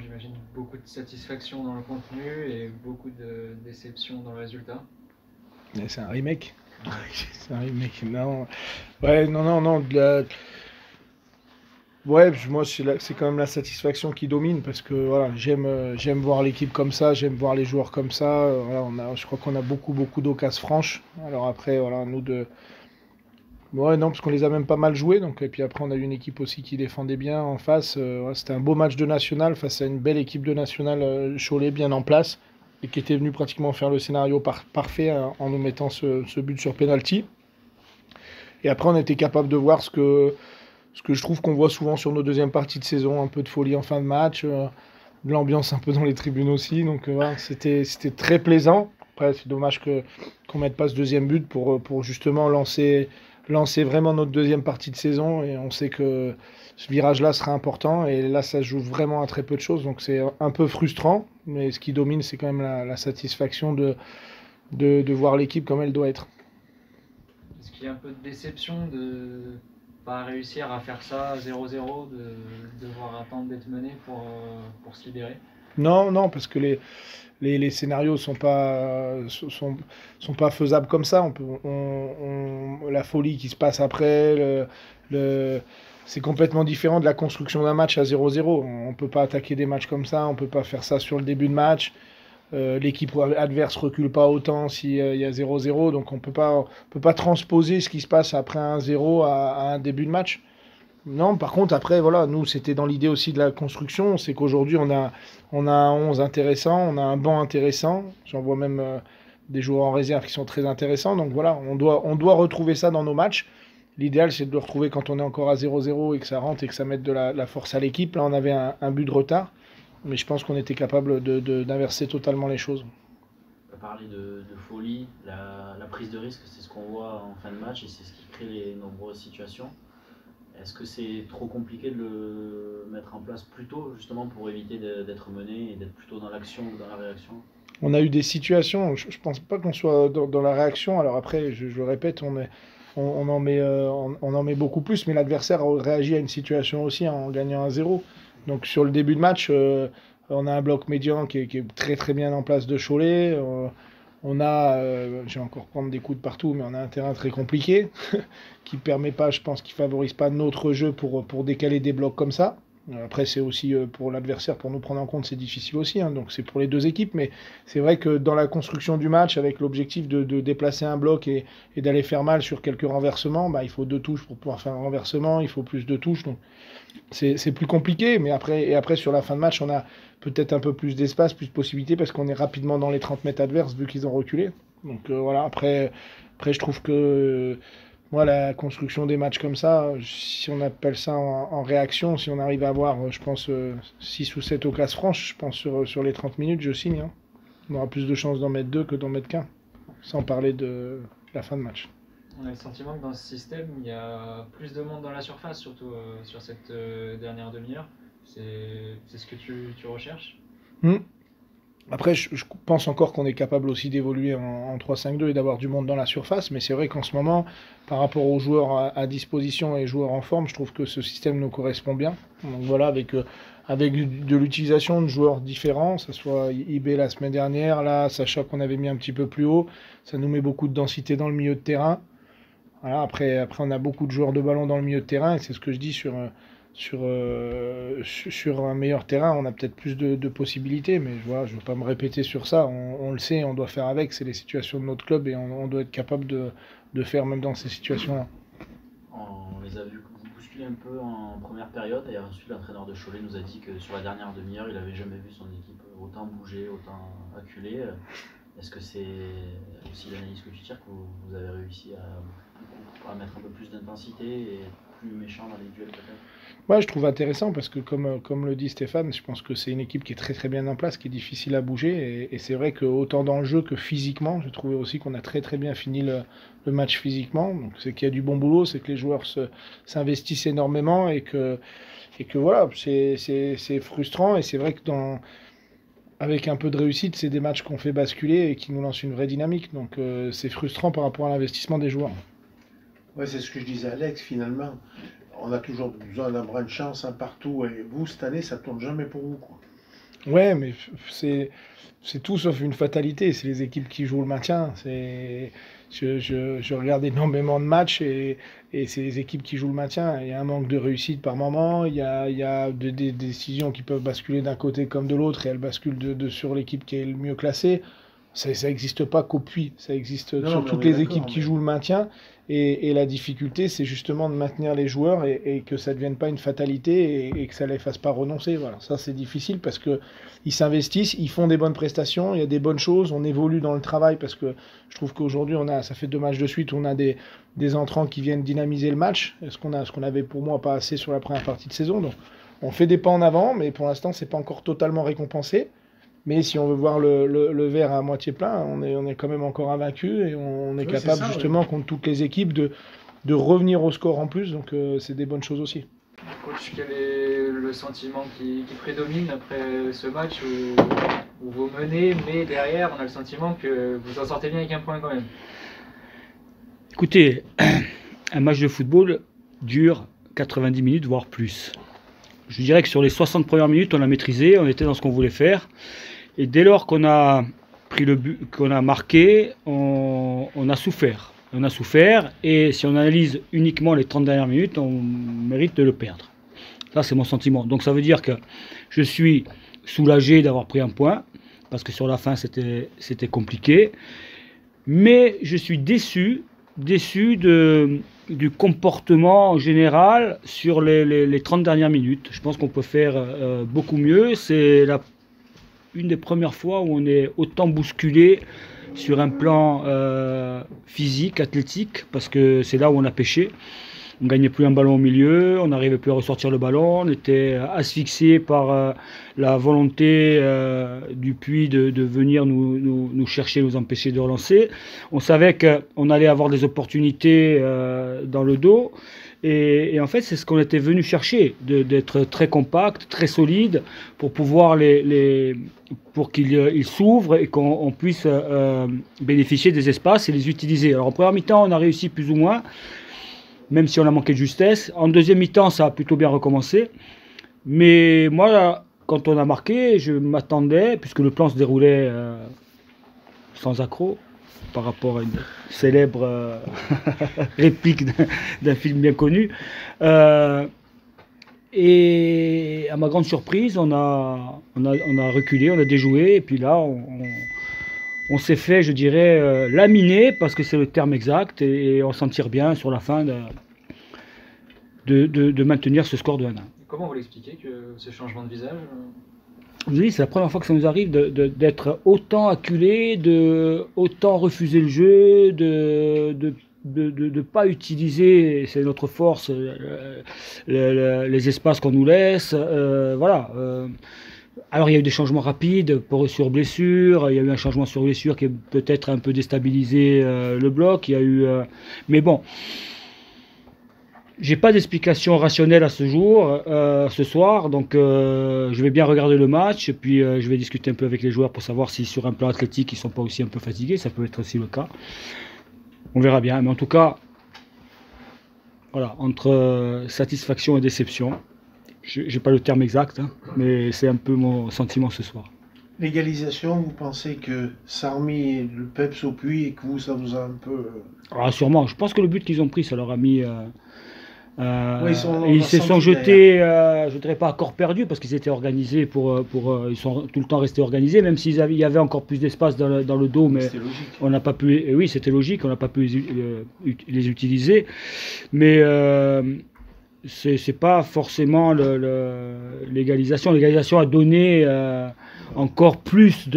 j'imagine beaucoup de satisfaction dans le contenu et beaucoup de déception dans le résultat. C'est un remake. C'est un remake. Non. Ouais, non. Ouais, moi c'est quand même la satisfaction qui domine parce que voilà, j'aime voir l'équipe comme ça, j'aime voir les joueurs comme ça. Voilà, je crois qu'on a beaucoup d'occasions franches. Alors après, voilà, nous de. Ouais, non, parce qu'on les a même pas mal joués. Donc, et puis après, on a eu une équipe aussi qui défendait bien en face. Ouais, c'était un beau match de national face à une belle équipe de national Cholet bien en place et qui était venue pratiquement faire le scénario parfait en nous mettant ce but sur penalty. Et après, on était capable de voir ce que je trouve qu'on voit souvent sur nos deuxièmes parties de saison, un peu de folie en fin de match, de l'ambiance un peu dans les tribunes aussi. Donc voilà, c'était très plaisant. Après, c'est dommage qu'on mette pas ce deuxième but pour justement lancer vraiment notre deuxième partie de saison. Et on sait que ce virage-là sera important. Et là, ça se joue vraiment à très peu de choses. Donc c'est un peu frustrant. Mais ce qui domine, c'est quand même la satisfaction de voir l'équipe comme elle doit être. Est-ce qu'il y a un peu de déception de pas réussir à faire ça 0-0, de devoir attendre d'être mené pour se libérer? Non, parce que les scénarios sont pas faisables comme ça. La folie qui se passe après, c'est complètement différent de la construction d'un match à 0-0. On ne peut pas attaquer des matchs comme ça, on ne peut pas faire ça sur le début de match. L'équipe adverse recule pas autant s'il y a 0-0, donc on peut pas transposer ce qui se passe après un 0 à un début de match. Non, par contre, après, voilà, nous, c'était dans l'idée aussi de la construction. C'est qu'aujourd'hui, on a un 11 intéressant, on a un banc intéressant. J'en vois même des joueurs en réserve qui sont très intéressants. Donc voilà, on doit retrouver ça dans nos matchs. L'idéal, c'est de le retrouver quand on est encore à 0-0 et que ça rentre et que ça mette de la force à l'équipe. Là, on avait un but de retard, mais je pense qu'on était capable d'inverser totalement les choses. On va parler de folie, la prise de risque, c'est ce qu'on voit en fin de match et c'est ce qui crée les nombreuses situations. Est-ce que c'est trop compliqué de le mettre en place plus tôt, justement pour éviter d'être mené et d'être plutôt dans l'action ou dans la réaction? On a eu des situations, je pense pas qu'on soit dans la réaction. Alors après, je le répète, on en met beaucoup plus, mais l'adversaire a réagi à une situation aussi en gagnant 1-0. Donc sur le début de match, on a un bloc médian qui est très très bien en place de Cholet. Je vais encore prendre des coups de partout, mais on a un terrain très compliqué qui permet pas, je pense, qui favorise pas notre jeu pour décaler des blocs comme ça. Après, c'est aussi pour l'adversaire, pour nous prendre en compte, c'est difficile aussi. Hein, donc c'est pour les deux équipes. Mais c'est vrai que dans la construction du match, avec l'objectif de déplacer un bloc et d'aller faire mal sur quelques renversements, bah, il faut 2 touches pour pouvoir faire un renversement. Il faut plus de touches. Donc c'est plus compliqué. Mais après, sur la fin de match, on a peut-être un peu plus d'espace, plus de possibilités parce qu'on est rapidement dans les 30 mètres adverses vu qu'ils ont reculé. Donc voilà, après, je trouve que moi, la construction des matchs comme ça, si on appelle ça en réaction, si on arrive à avoir, je pense, 6 ou 7 occasions franches, je pense, sur les 30 minutes, je signe. Hein. On aura plus de chances d'en mettre 2 que d'en mettre qu'un, sans parler de la fin de match. On a le sentiment que dans ce système, il y a plus de monde dans la surface, surtout sur cette dernière demi-heure. C'est ce que tu recherches? Hmm. Après, je pense encore qu'on est capable aussi d'évoluer en 3-5-2 et d'avoir du monde dans la surface, mais c'est vrai qu'en ce moment, par rapport aux joueurs à disposition et joueurs en forme, je trouve que ce système nous correspond bien. Donc voilà, avec de l'utilisation de joueurs différents, que ce soit IB la semaine dernière, là, Sacha qu'on avait mis un petit peu plus haut, ça nous met beaucoup de densité dans le milieu de terrain. Voilà, après, on a beaucoup de joueurs de ballon dans le milieu de terrain, et c'est ce que je dis sur un meilleur terrain, on a peut-être plus de possibilités, mais voilà, je ne veux pas me répéter sur ça. On le sait, on doit faire avec, c'est les situations de notre club et on doit être capable de faire même dans ces situations-là. On les a vus bousculer un peu en première période et ensuite l'entraîneur de Cholet nous a dit que sur la dernière demi-heure, il n'avait jamais vu son équipe autant bouger, autant acculer. Est-ce que c'est aussi l'analyse que tu tires que vous avez réussi à mettre un peu plus d'intensité et être plus méchant dans les duels peut-être? Ouais, je trouve intéressant parce que comme le dit Stéphane, je pense que c'est une équipe qui est très très bien en place, qui est difficile à bouger. Et c'est vrai que autant dans le jeu que physiquement, j'ai trouvé aussi qu'on a très très bien fini le match physiquement. Donc c'est qu'il y a du bon boulot, c'est que les joueurs s'investissent énormément et que voilà, c'est frustrant. Et c'est vrai que avec un peu de réussite, c'est des matchs qu'on fait basculer et qui nous lancent une vraie dynamique. Donc c'est frustrant par rapport à l'investissement des joueurs. Ouais, c'est ce que je disais à Alex, finalement. On a toujours besoin d'un brin de chance un partout. Et vous, cette année, ça tourne jamais pour vous, quoi. Ouais, mais c'est tout sauf une fatalité. C'est les équipes qui jouent le maintien. Je regarde énormément de matchs et c'est les équipes qui jouent le maintien. Il y a un manque de réussite par moment. Il y a des décisions qui peuvent basculer d'un côté comme de l'autre et elles basculent sur l'équipe qui est le mieux classée. Ça n'existe pas qu'au Puy. Ça existe Non, sur mais toutes on est les équipes d'accord, qui mais- jouent le maintien. Et la difficulté, c'est justement de maintenir les joueurs et que ça ne devienne pas une fatalité et que ça ne les fasse pas renoncer. Voilà. Ça, c'est difficile parce qu'ils s'investissent, ils font des bonnes prestations, il y a des bonnes choses, on évolue dans le travail parce que je trouve qu'aujourd'hui, ça fait 2 matchs de suite où on a des entrants qui viennent dynamiser le match, ce qu'on avait pour moi pas assez sur la première partie de saison. Donc, on fait des pas en avant, mais pour l'instant, c'est pas encore totalement récompensé. Mais si on veut voir le verre à moitié plein, on est quand même encore invaincu et on est Ouais, c'est capable ça, justement contre toutes les équipes de revenir au score en plus. Donc c'est des bonnes choses aussi. Coach, quel est le sentiment qui prédomine après ce match où vous menez, mais derrière, on a le sentiment que vous en sortez bien avec un point quand même? Écoutez, un match de football dure 90 minutes, voire plus. Je dirais que sur les 60 premières minutes, on a maîtrisé, on était dans ce qu'on voulait faire. Et dès lors qu'on a pris le but, qu'on a marqué, on a souffert. On a souffert et si on analyse uniquement les 30 dernières minutes, on mérite de le perdre. Ça, c'est mon sentiment. Donc ça veut dire que je suis soulagé d'avoir pris un point, parce que sur la fin, c'était compliqué. Mais je suis déçu du comportement général sur les 30 dernières minutes. Je pense qu'on peut faire beaucoup mieux. C'est une des premières fois où on est autant bousculé sur un plan physique, athlétique, parce que c'est là où on a pêché. On ne gagnait plus un ballon au milieu, on n'arrivait plus à ressortir le ballon, on était asphyxié par la volonté du Puy de venir nous chercher, nous empêcher de relancer. On savait qu'on allait avoir des opportunités dans le dos. Et en fait, c'est ce qu'on était venu chercher, d'être très compact, très solide, pour pouvoir pour qu'ils s'ouvrent et qu'on puisse bénéficier des espaces et les utiliser. Alors en première mi-temps, on a réussi plus ou moins, même si on a manqué de justesse. En deuxième mi-temps, ça a plutôt bien recommencé. Mais moi, quand on a marqué, je m'attendais, puisque le plan se déroulait sans accroc, par rapport à une célèbre réplique d'un film bien connu. Et à ma grande surprise, on a reculé, on a déjoué, et puis là, on s'est fait, je dirais, laminer, parce que c'est le terme exact, et on s'en tire bien sur la fin de maintenir ce score de 1-1. Comment vous l'expliquez que ce changement de visage? Je vous dis, c'est la première fois que ça nous arrive d'être autant acculé, autant refuser le jeu, de ne pas utiliser, c'est notre force, les espaces qu'on nous laisse. Voilà. Alors il y a eu des changements rapides sur blessure, il y a eu un changement sur blessure qui a peut-être un peu déstabilisé le bloc. Il y a eu, mais bon. J'ai pas d'explication rationnelle à ce jour, ce soir, donc je vais bien regarder le match et puis je vais discuter un peu avec les joueurs pour savoir si sur un plan athlétique ils sont pas aussi un peu fatigués, ça peut être aussi le cas. On verra bien, mais en tout cas, voilà, entre satisfaction et déception, j'ai pas le terme exact, hein, mais c'est un peu mon sentiment ce soir. L'égalisation, vous pensez que ça a remis le peps au Puy et que vous, ça vous a un peu... Ah, sûrement, je pense que le but qu'ils ont pris, ça leur a mis... Ouais, ils se sont jetés, je ne dirais pas à corps perdu, parce qu'ils étaient organisés ils sont tout le temps restés organisés, même s'il y avait encore plus d'espace dans le dos, mais C'était logique. on n'a pas pu, et oui, c'était logique, on n'a pas pu les utiliser, mais c'est pas forcément l'égalisation. L'égalisation a donné encore plus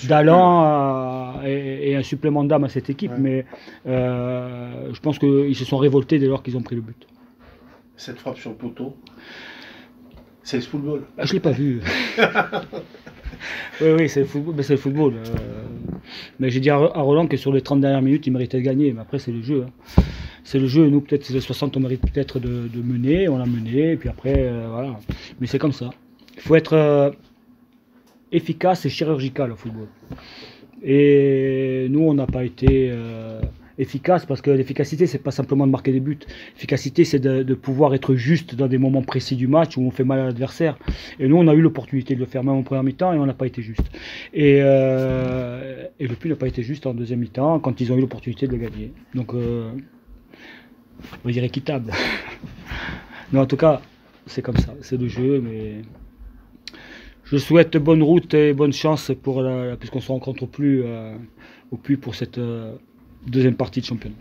d'allant et un supplément d'âme à cette équipe, Ouais. mais je pense qu'ils se sont révoltés dès lors qu'ils ont pris le but. Cette frappe sur le poteau, c'est le football. Ah, je ne l'ai pas vu. Oui, c'est le football. Mais c'est le football. Mais j'ai dit à Roland que sur les 30 dernières minutes, il méritait de gagner. Mais après, c'est le jeu. Hein. C'est le jeu. Nous, peut-être, c'est les 60, on mérite peut-être de mener. On a mené. Et puis après, voilà. Mais c'est comme ça. Il faut être efficace et chirurgical au football. Et nous, on n'a pas été efficace, parce que l'efficacité, c'est pas simplement de marquer des buts. L'efficacité, c'est de pouvoir être juste dans des moments précis du match où on fait mal à l'adversaire. Et nous, on a eu l'opportunité de le faire même en première mi-temps et on n'a pas été juste. Et Le Puy n'a pas été juste en deuxième mi-temps quand ils ont eu l'opportunité de le gagner. Donc, on va dire équitable. Mais en tout cas, c'est comme ça, c'est le jeu. Mais je souhaite bonne route et bonne chance puisqu'on se rencontre au Puy pour cette deuxième partie de championnat.